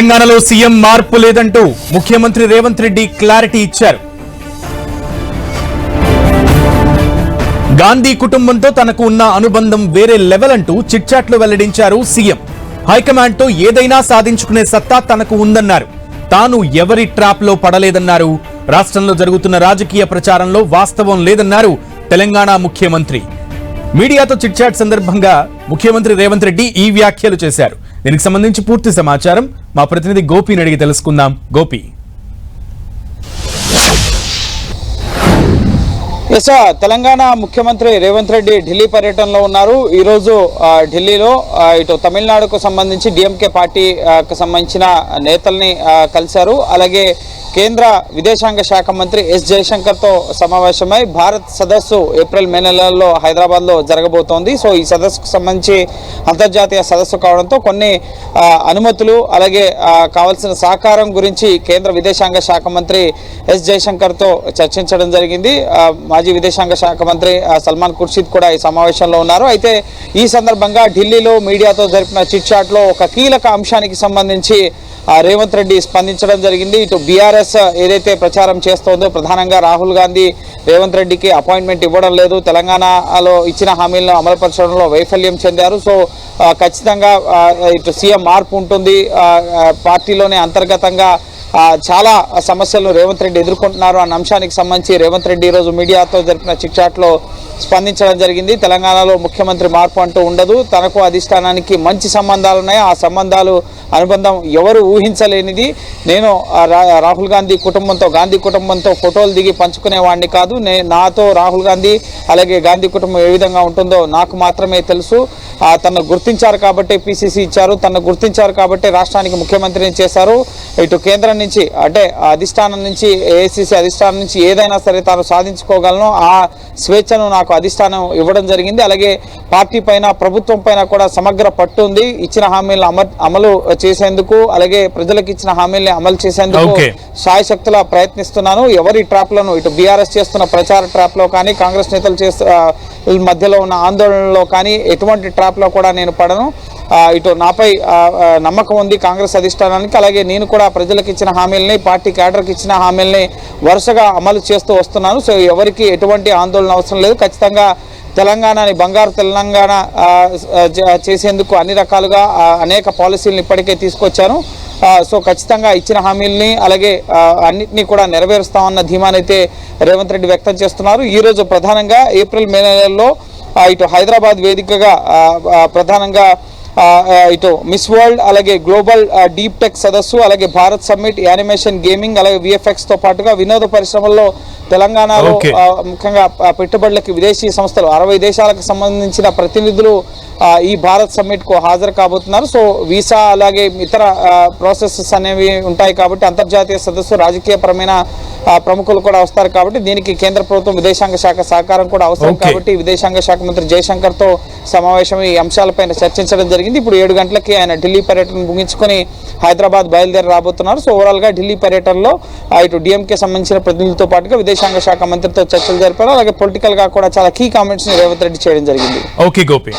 తెలంగాణలో సీఎం మార్పు లేదంటూ ముఖ్యమంత్రి రేవంత్ రెడ్డి క్లారిటీ ఇచ్చారు. గాంధీ కుటుంబంతో తనకు ఉన్న అనుబంధం వేరే లెవెల్ అంటూ చిట్చాట్లు వెల్లడించారు సీఎం. హైకమాండ్ తో ఏదైనా సాధించుకునే సత్తా తనకు ఉందన్నారు. తాను ఎవరి ట్రాప్ లో పడలేదన్నారు. రాష్ట్రంలో జరుగుతున్న రాజకీయ ప్రచారంలో వాస్తవం లేదన్నారు తెలంగాణ ముఖ్యమంత్రి. మీడియాతో చిట్చాట్ సందర్భంగా ముఖ్యమంత్రి రేవంత్ రెడ్డి ఈ వ్యాఖ్యలు చేశారు. దీనికి సంబంధించి పూర్తి సమాచారం మా ప్రతినిధి గోపిని అడిగి తెలుసుకుందాం. గోపి, తెలంగాణ ముఖ్యమంత్రి రేవంత్ రెడ్డి ఢిల్లీ పర్యటనలో ఉన్నారు. ఈరోజు ఢిల్లీలో ఇటు తమిళనాడుకు సంబంధించి డిఎంకే పార్టీకి సంబంధించిన నేతల్ని కలిశారు. అలాగే కేంద్ర విదేశాంగ శాఖ మంత్రి ఎస్ జయశంకర్తో సమావేశమై భారత్ సదస్సు ఏప్రిల్ మే నెలల్లో హైదరాబాద్లో జరగబోతోంది. సో ఈ సదస్సుకు సంబంధించి అంతర్జాతీయ సదస్సు కావడంతో కొన్ని అనుమతులు అలాగే కావాల్సిన సహకారం గురించి కేంద్ర విదేశాంగ శాఖ మంత్రి ఎస్ జయశంకర్తో చర్చించడం జరిగింది. మాజీ విదేశాంగ శాఖ మంత్రి సల్మాన్ ఖుర్షీద్ కూడా ఈ సమావేశంలో ఉన్నారు. అయితే ఈ సందర్భంగా ఢిల్లీలో మీడియాతో జరిపిన చిట్ చాట్లో ఒక కీలక అంశానికి సంబంధించి రేవంత్ రెడ్డి స్పందించడం జరిగింది. ఇటు బీఆర్ఎస్ ఏదైతే ప్రచారం చేస్తోందో ప్రధానంగా రాహుల్ గాంధీ రేవంత్ రెడ్డికి అపాయింట్మెంట్ ఇవ్వడం లేదు, తెలంగాణలో ఇచ్చిన హామీలను అమలుపరచడంలో వైఫల్యం చెందారు. సో ఖచ్చితంగా ఇటు సీఎం మార్పు ఉంటుంది, పార్టీలోనే అంతర్గతంగా చాలా సమస్యలను రేవంత్ రెడ్డి ఎదుర్కొంటున్నారు అన్న అంశానికి సంబంధించి రేవంత్ రెడ్డి ఈరోజు మీడియాతో జరిపిన చిట్ చాట్లో స్పందించడం జరిగింది. తెలంగాణలో ముఖ్యమంత్రి మార్పు అంటూ ఉండదు, తనకు అధిష్టానానికి మంచి సంబంధాలు ఉన్నాయి, ఆ సంబంధాలు అనుబంధం ఎవరు ఊహించలేనిది. నేను రాహుల్ గాంధీ కుటుంబంతో ఫోటోలు దిగి పంచుకునేవాడిని కాదు. నాతో రాహుల్ గాంధీ అలాగే గాంధీ కుటుంబం ఏ విధంగా ఉంటుందో నాకు మాత్రమే తెలుసు. తను గుర్తించారు కాబట్టి పిసిసి ఇచ్చారు, తను గుర్తించారు కాబట్టి రాష్ట్రానికి ముఖ్యమంత్రిని చేశారు. ఇటు కేంద్రం నుంచి అంటే అధిష్టానం నుంచి ఏఐసిసి అధిష్టానం నుంచి ఏదైనా సరే తాను సాధించుకోగలను, ఆ స్వేచ్ఛను నాకు అధిష్టానం ఇవ్వడం జరిగింది. అలాగే పార్టీ పైన ప్రభుత్వం పైన కూడా సమగ్ర పట్టు ఉంది. ఇచ్చిన హామీలను అమలు చేసేందుకు అలాగే ప్రజలకు ఇచ్చిన హామీల్ని అమలు చేసేందుకు శాయశక్తులా ప్రయత్నిస్తున్నాను. ఎవరి ట్రాప్లను ఇటు బీఆర్ఎస్ చేస్తున్న ప్రచార ట్రాప్లో కానీ కాంగ్రెస్ నేతలు మధ్యలో ఉన్న ఆందోళనలో కానీ ఎటువంటి ట్రాప్లో కూడా నేను పడను. ఇటు నాపై నమ్మకం ఉంది కాంగ్రెస్ అధిష్టానానికి. అలాగే నేను కూడా ప్రజలకు ఇచ్చిన హామీలని పార్టీ క్యాడర్కి ఇచ్చిన హామీలని వరుసగా అమలు చేస్తూ వస్తున్నాను. సో ఎవరికి ఎటువంటి ఆందోళన అవసరం లేదు. ఖచ్చితంగా తెలంగాణని బంగారు తెలంగాణ చేసేందుకు అన్ని రకాలుగా అనేక పాలసీలను ఇప్పటికే తీసుకొచ్చాను. సో ఖచ్చితంగా ఇచ్చిన హామీల్ని అలాగే అన్నింటినీ కూడా నెరవేరుస్తామన్న ధీమానైతే రేవంత్ రెడ్డి వ్యక్తం చేస్తున్నారు. ఈరోజు ప్రధానంగా ఏప్రిల్ మే నెలల్లో ఇటు హైదరాబాద్ వేదికగా ప్రధానంగా ఇటు మిస్ వరల్డ్ అలాగే గ్లోబల్ డీప్ టెక్ సదస్సు అలాగే భారత్ సమ్మిట్, యానిమేషన్, గేమింగ్ అలాగే విఎఫ్ఎక్స్ తో పాటుగా వినోద పరిశ్రమల్లో తెలంగాణలో ముఖ్యంగా పెట్టుబడులకి విదేశీ సంస్థలు 60 దేశాలకు సంబంధించిన ప్రతినిధులు ఈ భారత్ సమ్మిట్ కు హాజరు కాబోతున్నారు. సో వీసా అలాగే ఇతర ప్రాసెసెస్ అనేవి ఉంటాయి కాబట్టి అంతర్జాతీయ సదస్సు రాజకీయపరమైన ప్రముఖులు కూడా వస్తారు కాబట్టి దీనికి కేంద్ర ప్రభుత్వం విదేశాంగ శాఖ సహకారం కూడా అవసరం కాబట్టి విదేశాంగ శాఖ మంత్రి జయశంకర్ తో సమావేశం ఈ అంశాలపైన చర్చించడం జరిగింది. ఇప్పుడు 7 గంటలకి ఆయన ఢిల్లీ పర్యటన ముగించుకొని హైదరాబాద్ బయలుదేరి రాబోతున్నారు. సో ఓవరాల్ గా ఢిల్లీ పర్యటనలో ఇటు డిఎంకే సంబంధించిన ప్రతినిధులతో పాటుగా విదేశాంగ శాఖ మంత్రితో చర్చలు జరిపారు. అలాగే పొలిటికల్ గా కూడా చాలా కీ కామెంట్స్ ని రేవంత్ రెడ్డి చేయడం జరిగింది. ఓకే గోపి.